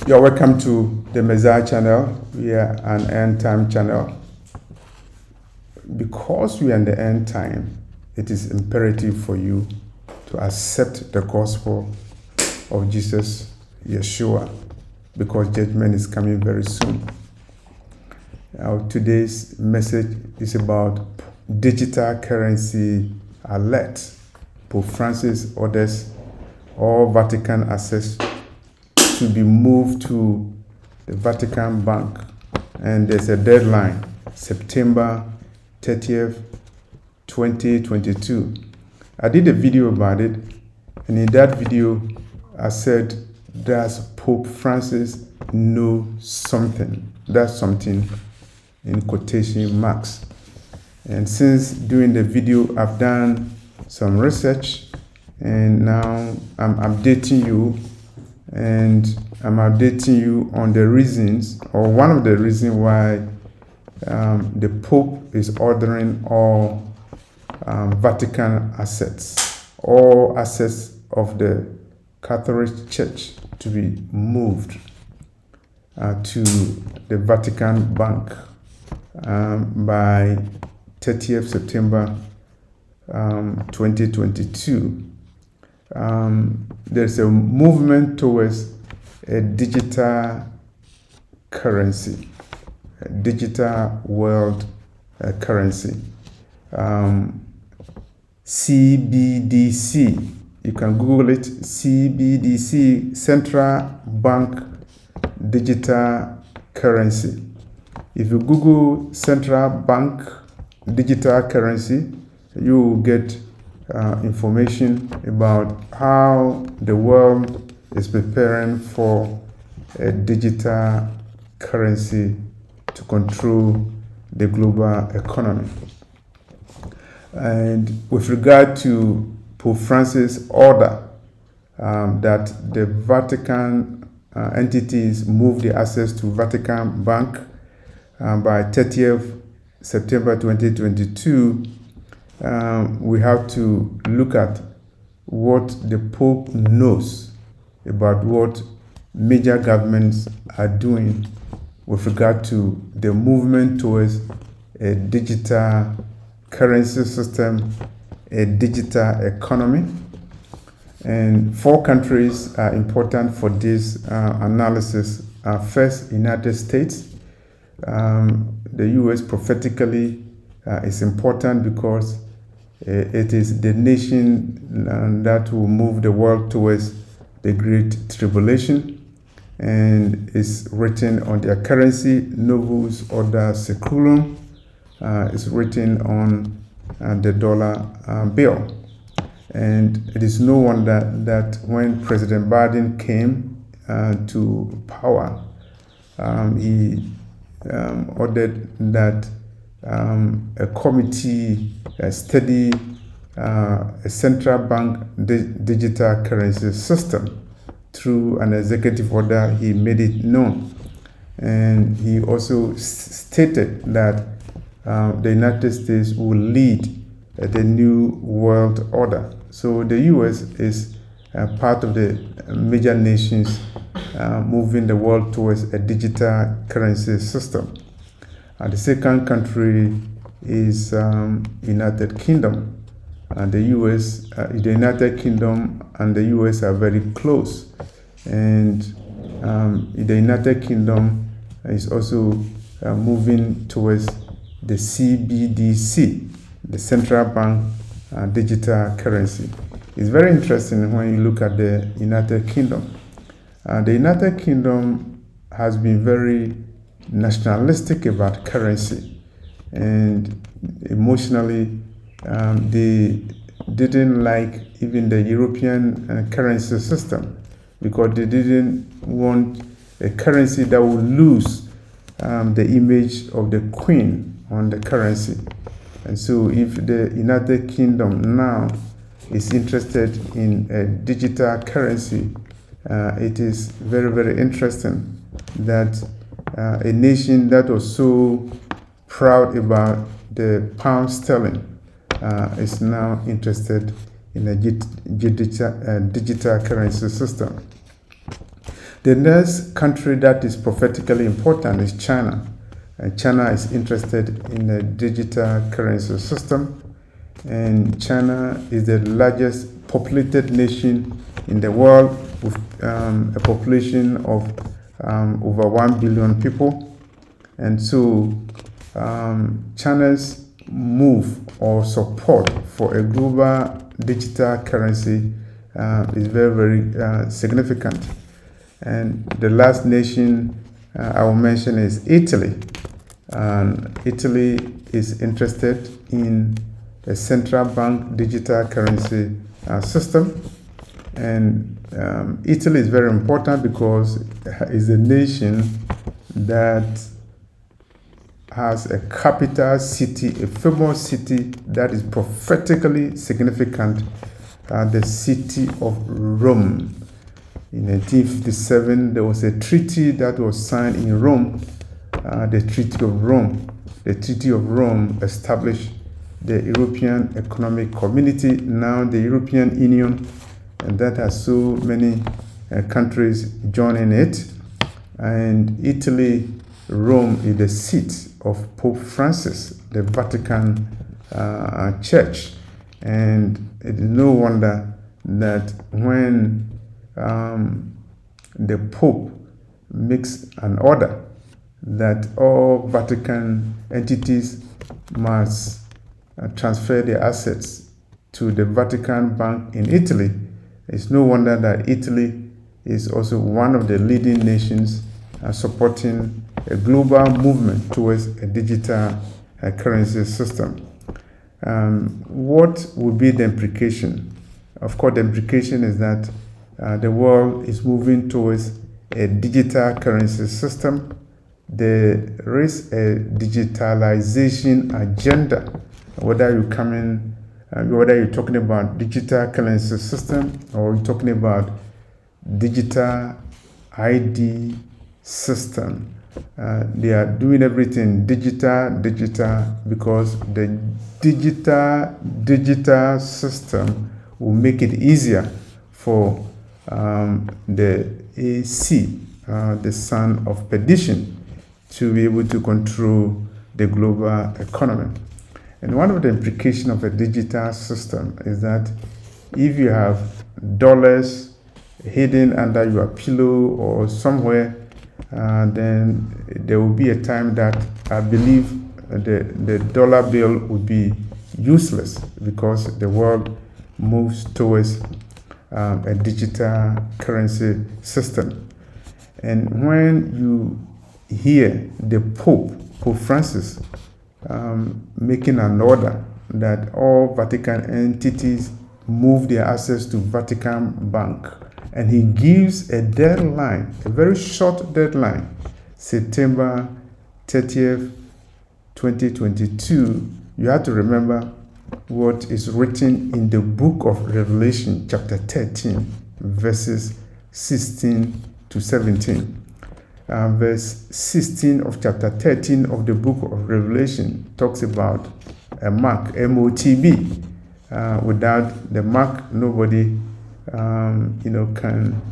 You're welcome to the Messiah channel. We are an end time channel. Because we are in the end time, it is imperative for you to accept the gospel of Jesus, Yeshua, because judgment is coming very soon. Today's message is about digital currency alert. Pope Francis orders all Vatican assets to be moved to the Vatican Bank, and there's a deadline, September 30th, 2022. I did a video about it, and in that video, I said, does Pope Francis know something? That's something in quotation marks. And since doing the video, I've done some research, and now I'm updating you, and I'm updating you on the reasons, or one of the reasons why the Pope is ordering all Vatican assets, all assets of the Catholic Church to be moved to the Vatican Bank by 30th September 2022. There's a movement towards a digital currency, a digital world currency. CBDC, you can Google it, CBDC, Central Bank Digital Currency. If you Google Central Bank Digital Currency, you will get information about how the world is preparing for a digital currency to control the global economy. And with regard to Pope Francis' order that the Vatican entities move the assets to Vatican Bank by 30th September 2022, we have to look at what the Pope knows about what major governments are doing with regard to the movement towards a digital currency system, a digital economy. And 4 countries are important for this analysis. First, United States. The US prophetically is important because it is the nation that will move the world towards the Great Tribulation, and is written on their currency, Novus Ordo Seclorum. It's written on the dollar bill. And it is no wonder that when President Biden came to power, he ordered that a committee study a central bank digital currency system. Through an executive order, he made it known. And he also stated that the United States will lead the new world order. So the US is part of the major nations moving the world towards a digital currency system. The second country is United Kingdom. The United Kingdom and the US are very close. And the United Kingdom is also moving towards the CBDC, the Central Bank Digital Currency. It's very interesting when you look at the United Kingdom. The United Kingdom has been very nationalistic about currency, and emotionally they didn't like even the European currency system, because they didn't want a currency that would lose the image of the Queen on the currency. And so if the United Kingdom now is interested in a digital currency, it is very, very interesting that a nation that was so proud about the pound sterling is now interested in a digital currency system. The next country that is prophetically important is China. And China is interested in a digital currency system. And China is the largest populated nation in the world with a population of over 1 billion people. And so China's move or support for a global digital currency is very, very significant. And the last nation I will mention is Italy. And Italy is interested in a central bank digital currency system. And Italy is very important because it's a nation that has a capital city, a famous city that is prophetically significant, the city of Rome. In 1857, there was a treaty that was signed in Rome, the Treaty of Rome. The Treaty of Rome established the European Economic Community, now the European Union, and that has so many countries joining it. And Italy, Rome is the seat of Pope Francis, the Vatican Church. And it is no wonder that when the Pope makes an order that all Vatican entities must transfer their assets to the Vatican Bank in Italy, it's no wonder that Italy is also one of the leading nations supporting a global movement towards a digital currency system. What would be the implication? Of course, the implication is that the world is moving towards a digital currency system. There is a digitalization agenda, whether you're talking about digital currency system or you're talking about digital ID system. They are doing everything digital because the digital system will make it easier for the AC, the son of perdition, to be able to control the global economy. And one of the implications of a digital system is that if you have dollars hidden under your pillow or somewhere, then there will be a time that I believe the dollar bill would be useless because the world moves towards a digital currency system. And when you hear the Pope Francis, making an order that all Vatican entities move their assets to Vatican Bank, and he gives a deadline, a very short deadline, September 30th, 2022, you have to remember what is written in the book of Revelation, chapter 13, verses 16 to 17. Verse 16 of chapter 13 of the book of Revelation talks about a mark, M-O-T-B. Without the mark, nobody can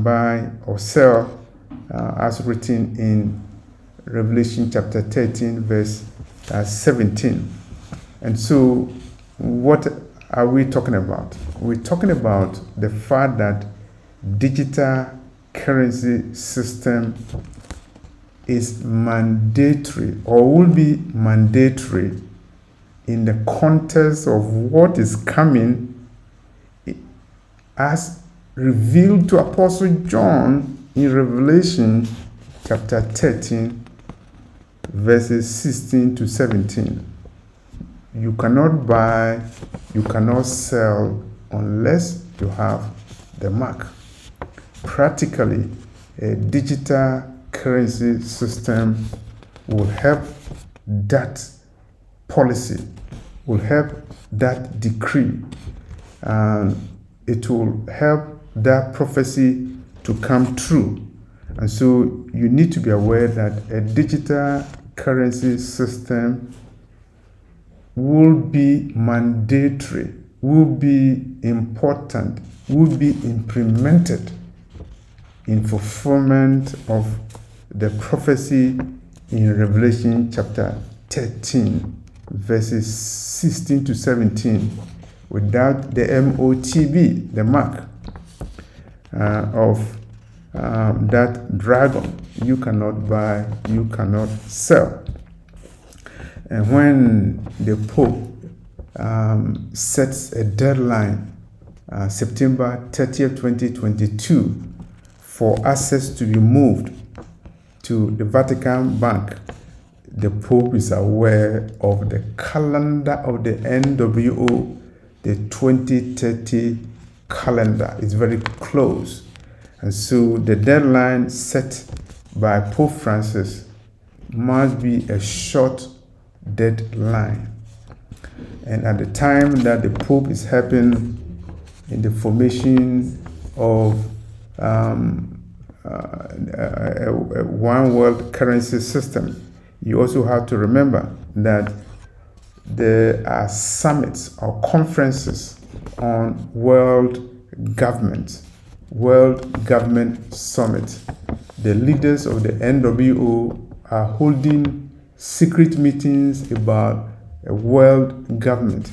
buy or sell, as written in Revelation chapter 13, verse 17. And so what are we talking about? We're talking about the fact that digital currency system is mandatory or will be mandatory in the context of what is coming as revealed to Apostle John in Revelation chapter 13, verses 16 to 17. You cannot buy, you cannot sell unless you have the mark. Practically, a digital currency system will help that policy, will help that decree, and it will help that prophecy to come true. And so you need to be aware that a digital currency system will be mandatory, will be important, will be implemented in fulfillment of the prophecy in Revelation chapter 13, verses 16 to 17, without the MOTB, the mark of that dragon. You cannot buy, you cannot sell. And when the Pope sets a deadline, September 30th, 2022, for access to be moved to the Vatican Bank, the Pope is aware of the calendar of the NWO, the 2030 calendar is very close. And so the deadline set by Pope Francis must be a short deadline. And at the time that the Pope is helping in the formation of a one world currency system, you also have to remember that there are summits or conferences on world government summit. The leaders of the NWO are holding secret meetings about a world government.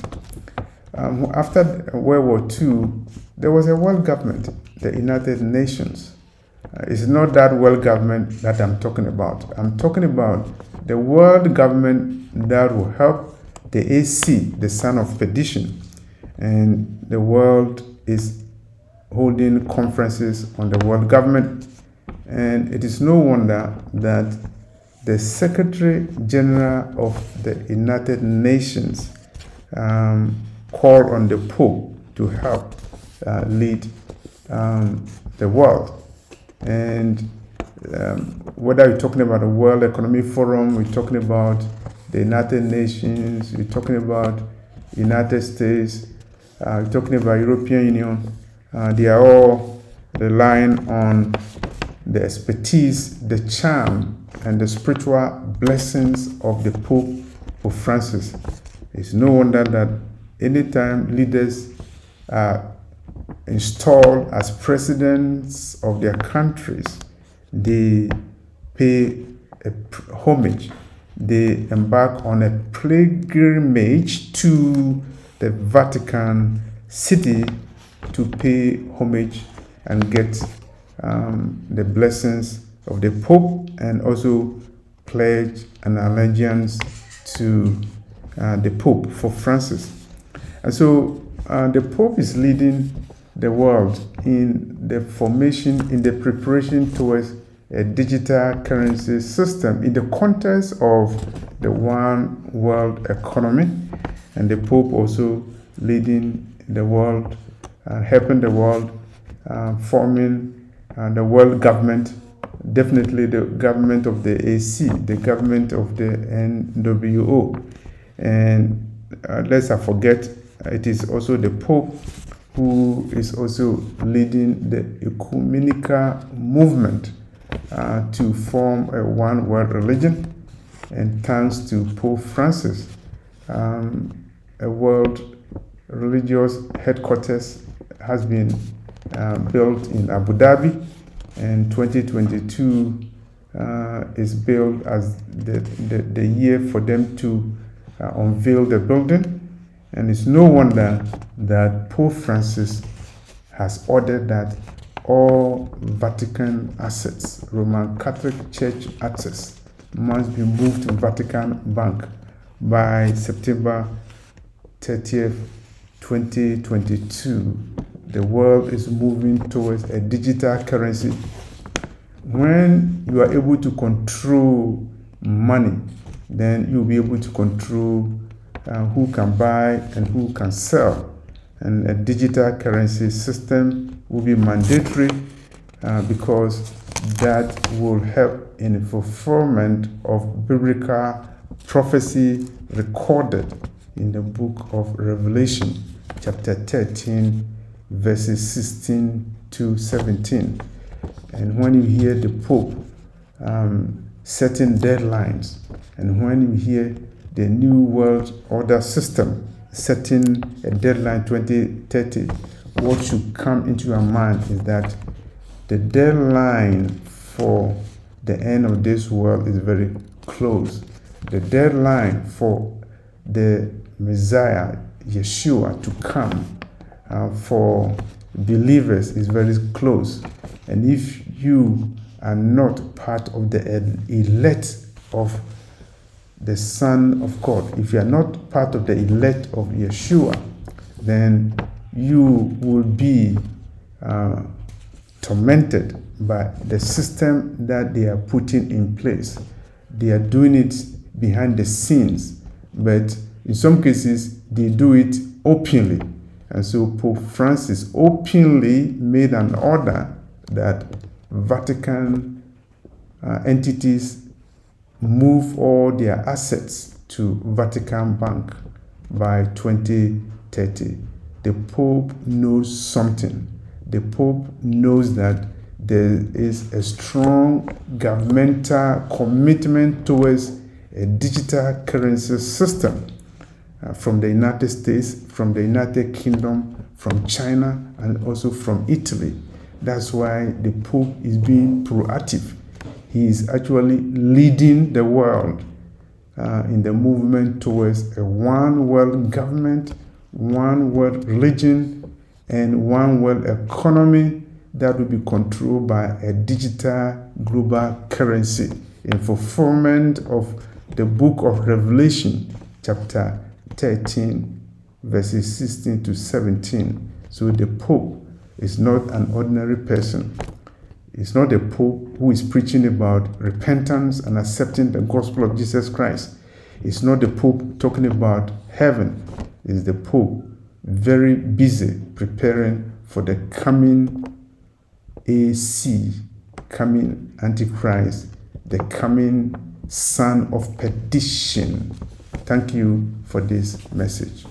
After World War II, there was a world government, the United Nations. It's not that world government that I'm talking about. I'm talking about the world government that will help the AC, the son of perdition. And the world is holding conferences on the world government. And it is no wonder that the Secretary General of the United Nations called on the Pope to help lead the world. And whether you're talking about the World Economic Forum, we're talking about the United Nations, we're talking about United States, we're talking about European Union, they are all relying on the expertise, the charm, and the spiritual blessings of the Pope Francis. It's no wonder that anytime leaders are installed as presidents of their countries, they pay a homage. They embark on a pilgrimage to the Vatican City to pay homage and get the blessings of the Pope, and also pledge an allegiance to the Pope for Francis. And so the Pope is leading the world in the formation, in the preparation towards a digital currency system in the context of the one world economy, and the Pope also leading the world, helping the world, forming the world government, definitely the government of the AC, the government of the NWO. And let's not forget, it is also the Pope who is also leading the ecumenical movement to form a one world religion. And thanks to Pope Francis, a world religious headquarters has been built in Abu Dhabi, and 2022 is billed as the year for them to unveil the building. And it's no wonder that Pope Francis has ordered that all Vatican assets, Roman Catholic Church assets, must be moved to Vatican Bank by September 30th, 2022. The world is moving towards a digital currency. When you are able to control money, then you'll be able to control who can buy and who can sell. And a digital currency system will be mandatory because that will help in the fulfillment of biblical prophecy recorded in the book of Revelation, chapter 13, verses 16 to 17. And when you hear the Pope setting deadlines, and when you hear the New World Order system setting a deadline 2030, what should come into your mind is that The deadline for the end of this world is very close. The deadline for the Messiah, Yeshua, to come for believers is very close. And if you are not part of the elect of the Son of God, if you are not part of the elect of Yeshua, then you will be tormented by the system that they are putting in place. They are doing it behind the scenes, but in some cases they do it openly. And so Pope Francis openly made an order that Vatican entities move all their assets to Vatican Bank by 2030. The Pope knows something. The Pope knows that there is a strong governmental commitment towards a digital currency system from the United States, from the United Kingdom, from China, and also from Italy. That's why the Pope is being proactive. He is actually leading the world in the movement towards a one world government, one world religion, and one world economy that will be controlled by a digital global currency in fulfillment of the book of Revelation, chapter 13, verses 16 to 17. So the Pope is not an ordinary person. It's not a Pope who is preaching about repentance and accepting the gospel of Jesus Christ. It's not the Pope talking about heaven. It's the Pope very busy preparing for the coming AC, coming Antichrist, the coming son of perdition. Thank you for this message.